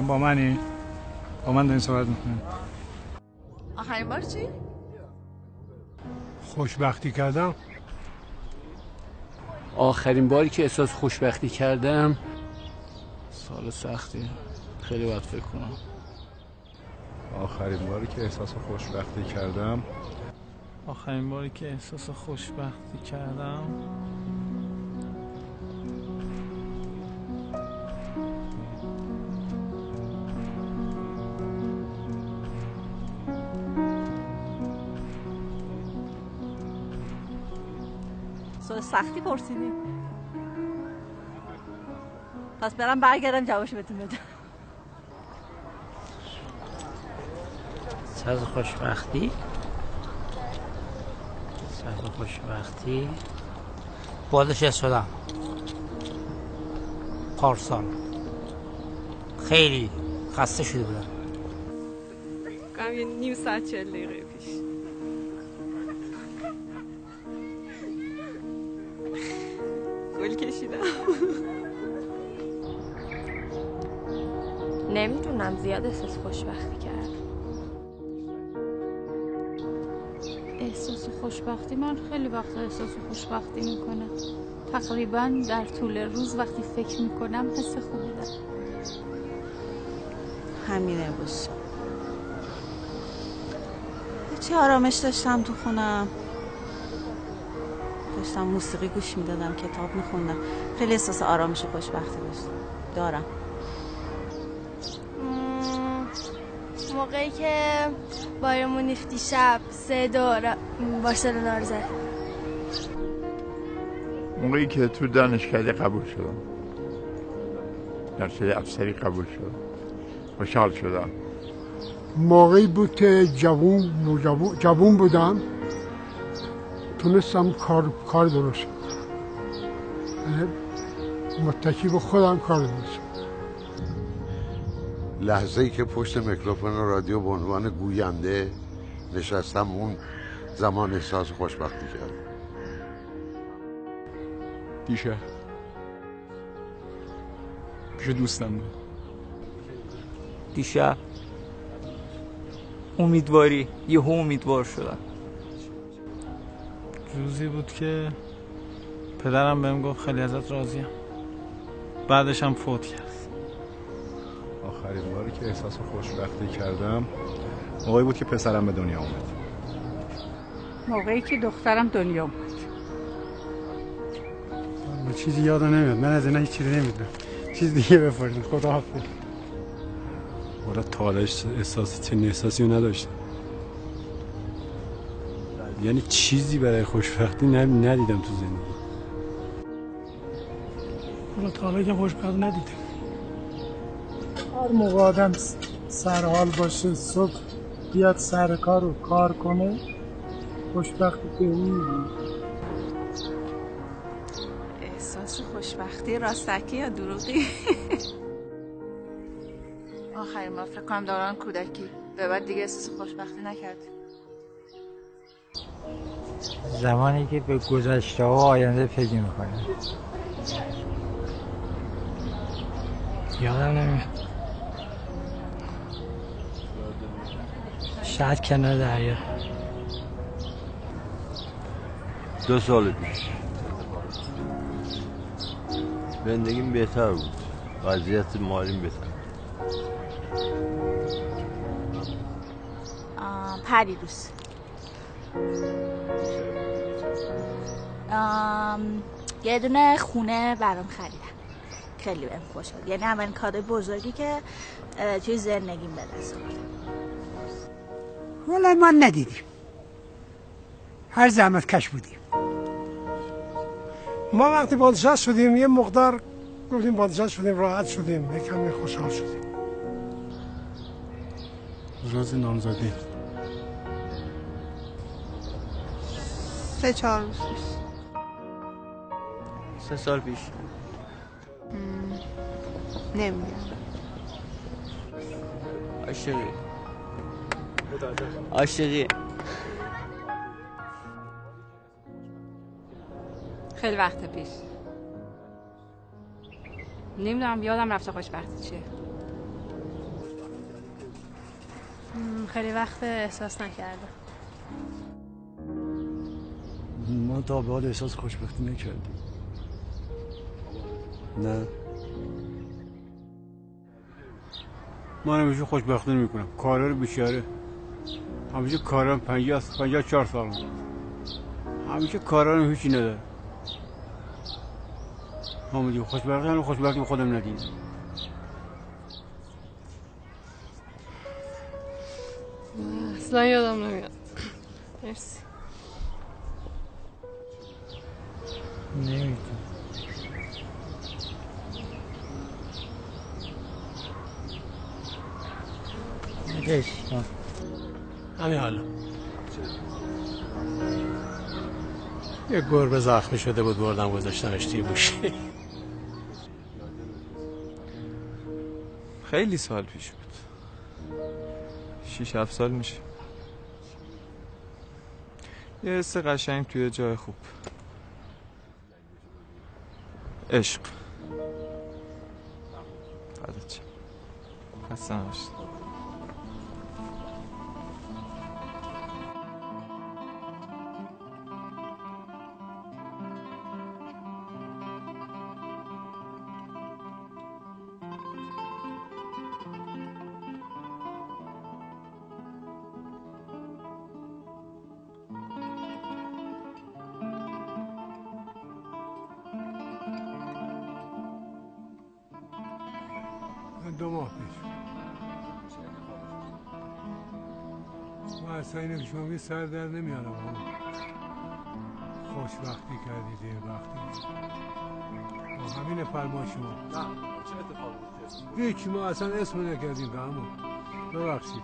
با منی؟ با من دارین صحبت میکنین؟ آخرین بار چی؟ خوشبختی کردم. آخرین باری که احساس خوشبختی کردم سال سختی، خیلی باید فکر کنم. آخرین باری که احساس خوشبختی کردم آخرین باری که احساس خوشبختی کردم سوال سختی پرسیدیم. پس برم برگردم جوابشو بهتون بدم. ساز خوشبختی بازنشسته شدم پارسال. خیلی خسته شده بودم. یه نیم ساعت 40 دقیقه پیش. گل کشیدم. نمیدونم، زیاد احساس خوشبختی کرد. احساس خوشبختی، من خیلی وقت احساس خوشبختی میکنم. تقریبا در طول روز وقتی فکر میکنم حس خوبی دارم. همینه باشه. چه آرامش داشتم تو خونم. داشتم موسیقی گوش میدادم، کتاب میخوندم. خیلی احساس آرامش و خوشبختی دارم. موقعی که بایرمون نیفتی شب 3 دور بارسلونا رو زد. موقعی که تو دانشکده قبول شدم، درس افسری قبول شدم، خوشحال شدم. موقعی بود که جوون بودم، تونستم کار درست کنم، متکی به خودم کار درست کنم. لحظه‌ای که پشت میکروفون رادیو به عنوان گوینده نشستم، اون زمان احساس خوشبختی کردم. پیش دوستم بود. دیشب امیدواری، یهو امیدوار شدم. روزی بود که پدرم بهم گفت خیلی ازت راضیم. بعدش هم فوت کرد. آخرین باری که احساس خوشبختی کردم موقعی بود که پسرم به دنیا اومد. موقعی که دخترم دنیا اومد. چیزی یادم نمیاد. من از اینا هیچ چیزی نمیدونم. چیز دیگه بفرمایید. خداحافظ. ولی تا حالا چنین احساسی رو نداشتم. یعنی چیزی برای خوشبختی ندیدم تو زندگی. ولی تا حالا که خوشبخت ندیدم. هر موقع آدم سرحال باشه، صبح بیاد سر کار و کار کنه، خوشبختی به اون می‌بینه. احساس خوشبختی راستکی یا دروغی؟ آخرین بار فکر کنم دوران کودکی. به بعد دیگه احساس خوشبختی نکردیم. زمانی که به گذشته و آینده فکر میکنه. یادم نمیاد. شاید کنار دریا. 2 سال پیش زندگیم بهتر بود، وضعیت مالیم بهتر. پریروز یه دونه خونه برام خریدم. خیلی بهم خوش بود. یعنی اولین کادوی بزرگی که توی زندگیم به دست آوردم. والا ما ندیدیم. هر زحمت کش بودیم. ما وقتی بازنشسته شدیم یه مقدار گفتیم بازنشسته شدیم، راحت شدیم، یه کمی خوشحال شدیم. روز نامزدی 3-4 روز پیش. 3 سال پیش. نمیگم. عاشقی خیلی وقت پیش. نمیدونم، یادم رفته خوشبختی چیه. خیلی وقت احساس نکردم. ما تا به حال احساس خوشبختی نکردیم. نه من همیشه خوشبختی نمیکنم. کارا رو بیچاره همیشه کارم 54 سال همیشه کارا رو هیچی نداره. همونجور خوشبختی خودم ندیدم. اصلا یادم نمیاد. مرسی. نمیدونم. همین حالا یه گربه زخمی شده بود بردم گذاشتمش توی گوشه. خیلی سال پیش بود. 6-7 سال میشه. یه حس قشنگ توی جای خوب. عشق. فدات شم. خسته نباشید. من 2 ماه پیش ما اصلا اینو که شما سر در نمیارم. خوشبختی کردی دیر وقتی همینه فرما شما. نه چه اتفاقی بود؟ هیچ ما اصلا اسم نکردیم به همون. ببخشید.